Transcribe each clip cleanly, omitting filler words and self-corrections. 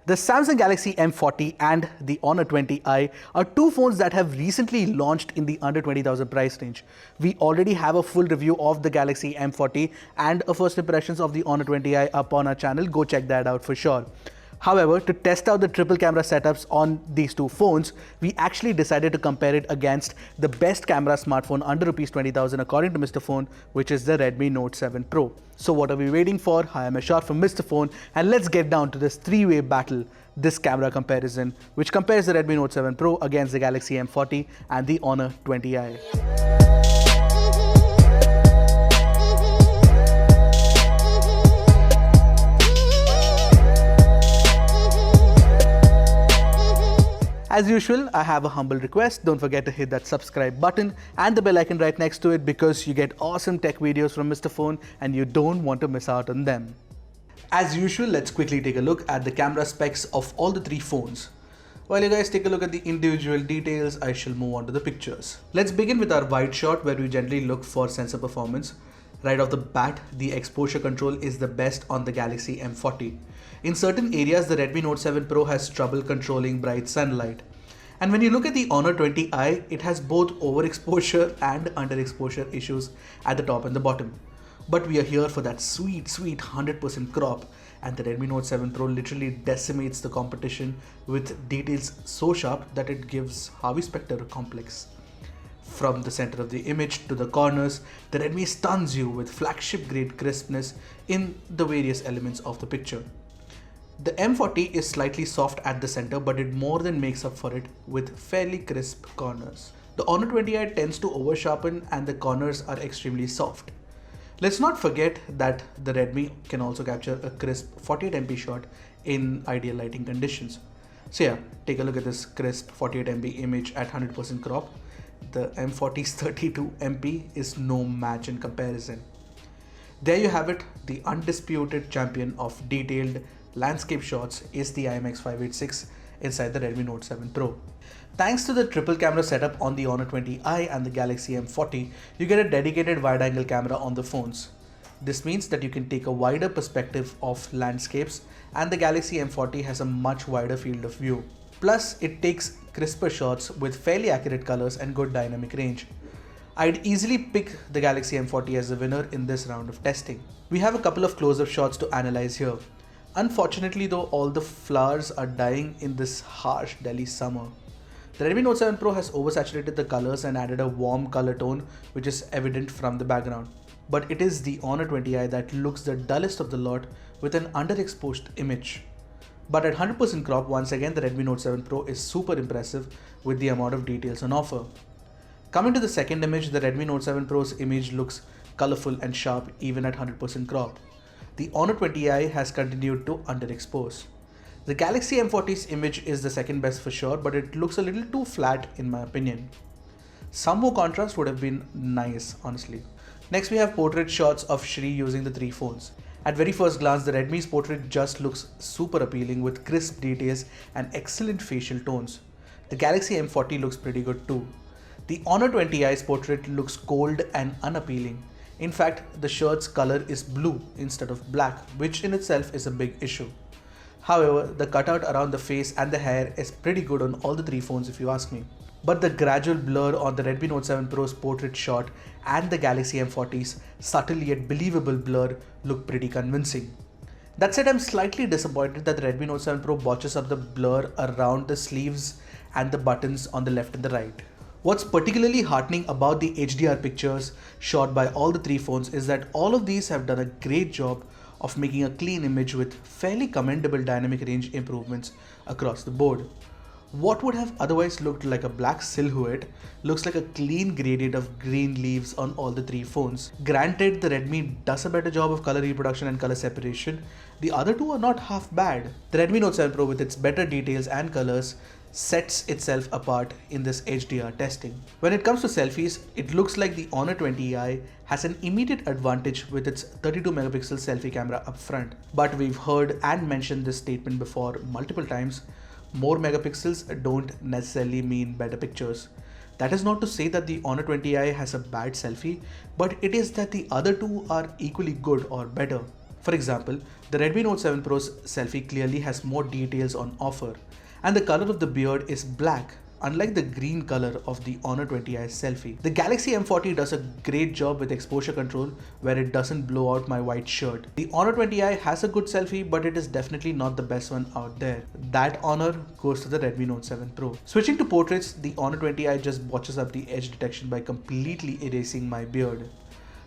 The Samsung Galaxy M40 and the Honor 20i are two phones that have recently launched in the under 20,000 price range. We already have a full review of the Galaxy M40 and a first impressions of the Honor 20i up on our channel. Go check that out for sure. However, to test out the triple camera setups on these two phones, we actually decided to compare it against the best camera smartphone under Rs 20,000 according to Mr. Phone, which is the Redmi Note 7 Pro. So what are we waiting for? Hi, I'm Ershad from Mr. Phone, and let's get down to this three-way battle, this camera comparison, which compares the Redmi Note 7 Pro against the Galaxy M40 and the Honor 20i. As usual, I have a humble request. Don't forget to hit that subscribe button and the bell icon right next to it because you get awesome tech videos from Mr. Phone and you don't want to miss out on them. As usual, let's quickly take a look at the camera specs of all the three phones. While you guys take a look at the individual details, I shall move on to the pictures. Let's begin with our wide shot where we generally look for sensor performance. Right off the bat, the exposure control is the best on the Galaxy M40. In certain areas, the Redmi Note 7 Pro has trouble controlling bright sunlight. And when you look at the Honor 20i, it has both overexposure and underexposure issues at the top and the bottom. But we are here for that sweet 100% crop, and the Redmi Note 7 Pro literally decimates the competition with details so sharp that it gives Harvey Specter a complex. From the center of the image to the corners, the Redmi stuns you with flagship grade crispness in the various elements of the picture. The M40 is slightly soft at the center, but it more than makes up for it with fairly crisp corners. The Honor 20i tends to over-sharpen and the corners are extremely soft. Let's not forget that the Redmi can also capture a crisp 48MP shot in ideal lighting conditions. So yeah, take a look at this crisp 48MP image at 100% crop. The M40's 32MP is no match in comparison. There you have it, the undisputed champion of detailed landscape shots is the IMX586 inside the Redmi Note 7 Pro. Thanks to the triple camera setup on the Honor 20i and the Galaxy M40, you get a dedicated wide-angle camera on the phones. This means that you can take a wider perspective of landscapes, and the Galaxy M40 has a much wider field of view. Plus, it takes crisper shots with fairly accurate colors and good dynamic range. I'd easily pick the Galaxy M40 as the winner in this round of testing. We have a couple of close-up shots to analyze here. Unfortunately though, all the flowers are dying in this harsh Delhi summer. The Redmi Note 7 Pro has oversaturated the colors and added a warm color tone which is evident from the background. But it is the Honor 20i that looks the dullest of the lot with an underexposed image. But at 100% crop, once again the Redmi Note 7 Pro is super impressive with the amount of details on offer. Coming to the second image, the Redmi Note 7 Pro's image looks colorful and sharp even at 100% crop. The Honor 20i has continued to underexpose. The Galaxy M40's image is the second best for sure, but it looks a little too flat in my opinion. Some more contrast would have been nice, honestly. Next we have portrait shots of Shri using the three phones. At very first glance, the Redmi's portrait just looks super appealing with crisp details and excellent facial tones. The Galaxy M40 looks pretty good too. The Honor 20i's portrait looks cold and unappealing. In fact, the shirt's color is blue instead of black, which in itself is a big issue. However, the cutout around the face and the hair is pretty good on all the three phones if you ask me. But the gradual blur on the Redmi Note 7 Pro's portrait shot and the Galaxy M40's subtle yet believable blur look pretty convincing. That said, I'm slightly disappointed that the Redmi Note 7 Pro botches up the blur around the sleeves and the buttons on the left and the right. What's particularly heartening about the HDR pictures shot by all the three phones is that all of these have done a great job of making a clean image with fairly commendable dynamic range improvements across the board. What would have otherwise looked like a black silhouette looks like a clean gradient of green leaves on all the three phones. Granted, the Redmi does a better job of color reproduction and color separation. The other two are not half bad. The Redmi Note 7 Pro with its better details and colors sets itself apart in this HDR testing. When it comes to selfies, it looks like the Honor 20i has an immediate advantage with its 32 megapixel selfie camera up front. But we've heard and mentioned this statement before multiple times. More megapixels don't necessarily mean better pictures. That is not to say that the Honor 20i has a bad selfie, but it is that the other two are equally good or better. For example, the Redmi Note 7 Pro's selfie clearly has more details on offer, and the color of the beard is black, unlike the green color of the Honor 20i selfie. The Galaxy M40 does a great job with exposure control where it doesn't blow out my white shirt. The Honor 20i has a good selfie, but it is definitely not the best one out there. That honor goes to the Redmi Note 7 Pro. Switching to portraits, the Honor 20i just botches up the edge detection by completely erasing my beard.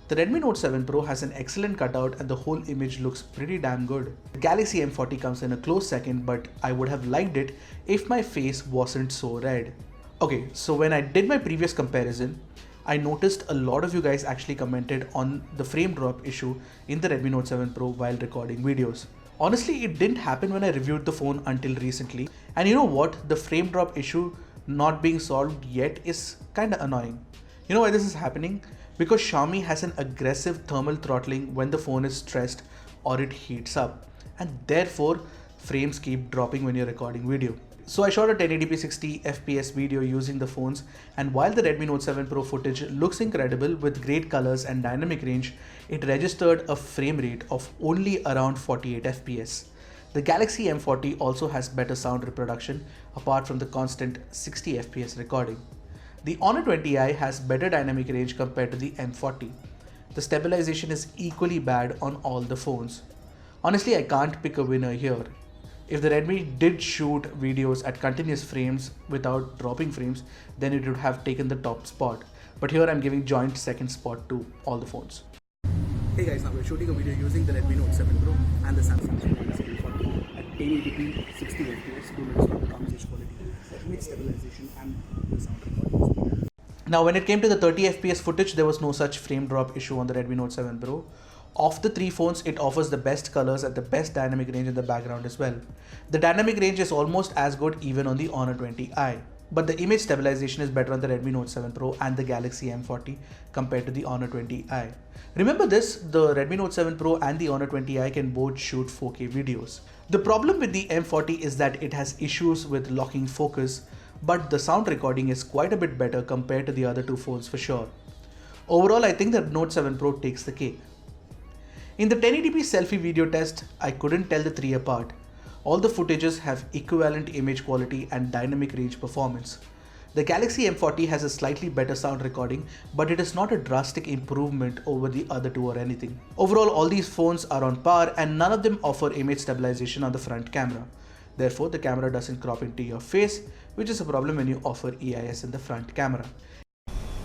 The Redmi Note 7 Pro has an excellent cutout and the whole image looks pretty damn good. The Galaxy M40 comes in a close second, but I would have liked it if my face wasn't so red. Okay, so when I did my previous comparison, I noticed a lot of you guys actually commented on the frame drop issue in the Redmi Note 7 Pro while recording videos. Honestly, it didn't happen when I reviewed the phone until recently. And you know what? The frame drop issue not being solved yet is kinda annoying. You know why this is happening? Because Xiaomi has an aggressive thermal throttling when the phone is stressed or it heats up, and therefore frames keep dropping when you're recording video. So I shot a 1080p 60 FPS video using the phones, and while the Redmi Note 7 Pro footage looks incredible with great colors and dynamic range, it registered a frame rate of only around 48 FPS. The Galaxy M40 also has better sound reproduction apart from the constant 60 FPS recording. The Honor 20i has better dynamic range compared to the M40. The stabilization is equally bad on all the phones. Honestly, I can't pick a winner here. If the Redmi did shoot videos at continuous frames without dropping frames, then it would have taken the top spot. But here I'm giving joint second spot to all the phones. Hey guys, now we're shooting a video using the Redmi Note 7 Pro and the Samsung Galaxy M40 at 1080p 60 fps. Do notice the conversation quality, the image stabilization and the sound recording speed. Now when it came to the 30 FPS footage, there was no such frame drop issue on the Redmi Note 7 Pro. Of the three phones, it offers the best colors and the best dynamic range in the background as well. The dynamic range is almost as good even on the Honor 20i. But the image stabilization is better on the Redmi Note 7 Pro and the Galaxy M40 compared to the Honor 20i. Remember this, the Redmi Note 7 Pro and the Honor 20i can both shoot 4K videos. The problem with the M40 is that it has issues with locking focus, but the sound recording is quite a bit better compared to the other two phones for sure. Overall, I think the Note 7 Pro takes the cake. In the 1080p selfie video test, I couldn't tell the three apart. All the footages have equivalent image quality and dynamic range performance. The Galaxy M40 has a slightly better sound recording, but it is not a drastic improvement over the other two or anything. Overall, all these phones are on par and none of them offer image stabilization on the front camera. Therefore, the camera doesn't crop into your face, which is a problem when you offer EIS in the front camera.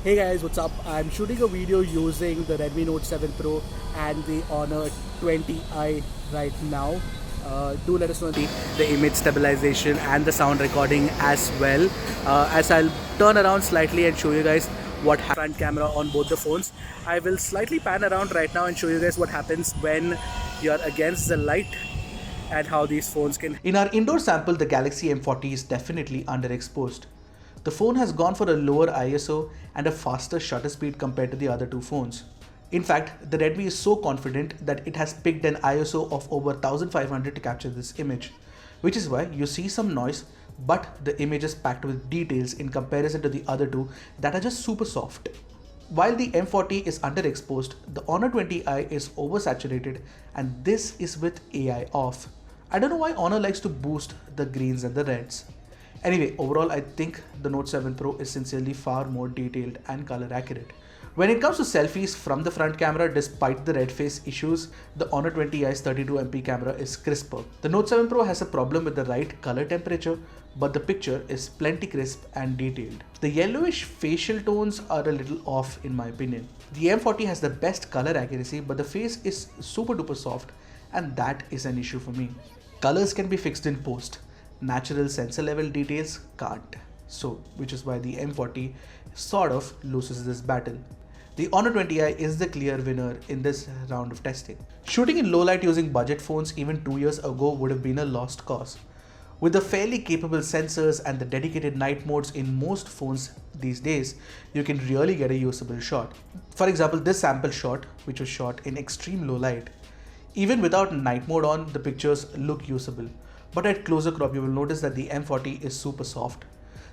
Hey guys, what's up? I'm shooting a video using the Redmi Note 7 Pro and the Honor 20i right now. Do let us know the image stabilization and the sound recording as well. As I'll turn around slightly and show you guys what front camera on both the phones. I will slightly pan around right now and show you guys what happens when you're against the light and how these phones can. In our indoor sample, the Galaxy M40 is definitely underexposed. The phone has gone for a lower ISO and a faster shutter speed compared to the other two phones. In fact, the Redmi is so confident that it has picked an ISO of over 1500 to capture this image, which is why you see some noise, but the image is packed with details in comparison to the other two that are just super soft. While the M40 is underexposed, the Honor 20i is oversaturated, and this is with AI off. I don't know why Honor likes to boost the greens and the reds. Anyway, overall I think the Note 7 Pro is sincerely far more detailed and color accurate. When it comes to selfies from the front camera, despite the red face issues, the Honor 20i's 32MP camera is crisper. The Note 7 Pro has a problem with the right color temperature, but the picture is plenty crisp and detailed. The yellowish facial tones are a little off in my opinion. The M40 has the best color accuracy, but the face is super duper soft, and that is an issue for me. Colors can be fixed in post. Natural sensor level details can't. So, which is why the M40 sort of loses this battle. The Honor 20i is the clear winner in this round of testing. Shooting in low light using budget phones even 2 years ago would have been a lost cause. With the fairly capable sensors and the dedicated night modes in most phones these days, you can really get a usable shot. For example, this sample shot, which was shot in extreme low light, even without night mode on, the pictures look usable. But at closer crop, you will notice that the M40 is super soft.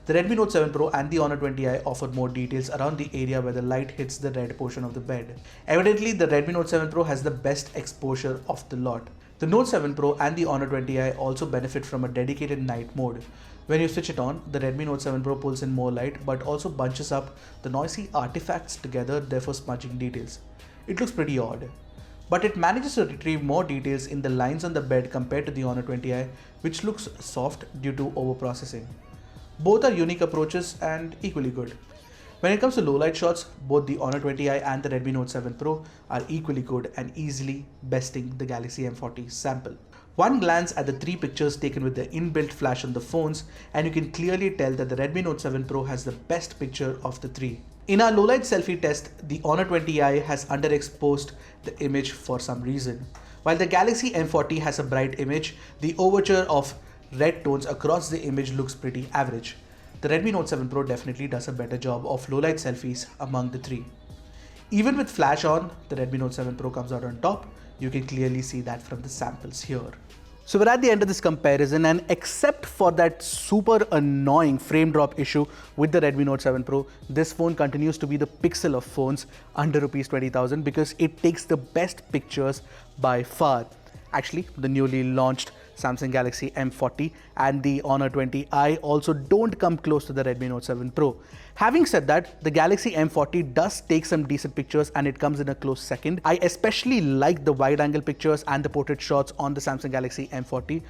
The Redmi Note 7 Pro and the Honor 20i offer more details around the area where the light hits the red portion of the bed. Evidently, the Redmi Note 7 Pro has the best exposure of the lot. The Note 7 Pro and the Honor 20i also benefit from a dedicated night mode. When you switch it on, the Redmi Note 7 Pro pulls in more light but also bunches up the noisy artifacts together, therefore smudging details. It looks pretty odd. But it manages to retrieve more details in the lines on the bed compared to the Honor 20i, which looks soft due to overprocessing. Both are unique approaches and equally good. When it comes to low light shots, both the Honor 20i and the Redmi Note 7 Pro are equally good and easily besting the Galaxy M40 sample. One glance at the three pictures taken with the inbuilt flash on the phones and you can clearly tell that the Redmi Note 7 Pro has the best picture of the three. In our low-light selfie test, the Honor 20i has underexposed the image for some reason. While the Galaxy M40 has a bright image, the overture of red tones across the image looks pretty average. The Redmi Note 7 Pro definitely does a better job of low-light selfies among the three. Even with flash on, the Redmi Note 7 Pro comes out on top. You can clearly see that from the samples here. So we're at the end of this comparison, and except for that super annoying frame drop issue with the Redmi Note 7 Pro, this phone continues to be the pixel of phones under Rs 20,000 because it takes the best pictures by far. Actually, the newly launched Samsung Galaxy M40 and the Honor 20i also don't come close to the Redmi Note 7 Pro. Having said that, the Galaxy M40 does take some decent pictures and it comes in a close second. I especially like the wide angle pictures and the portrait shots on the Samsung Galaxy M40.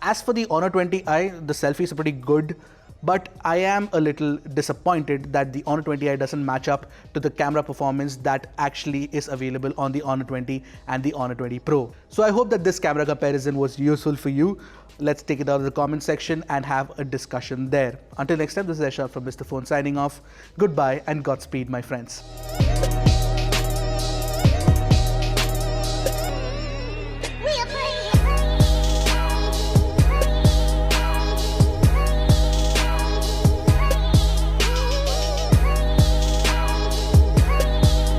As for the Honor 20i, the selfies are pretty good, but I am a little disappointed that the Honor 20i doesn't match up to the camera performance that actually is available on the Honor 20 and the Honor 20 Pro. So I hope that this camera comparison was useful for you. Let's take it out of the comment section and have a discussion there. Until next time, this is Ershad from Mr. Phone signing off. Goodbye and Godspeed, my friends.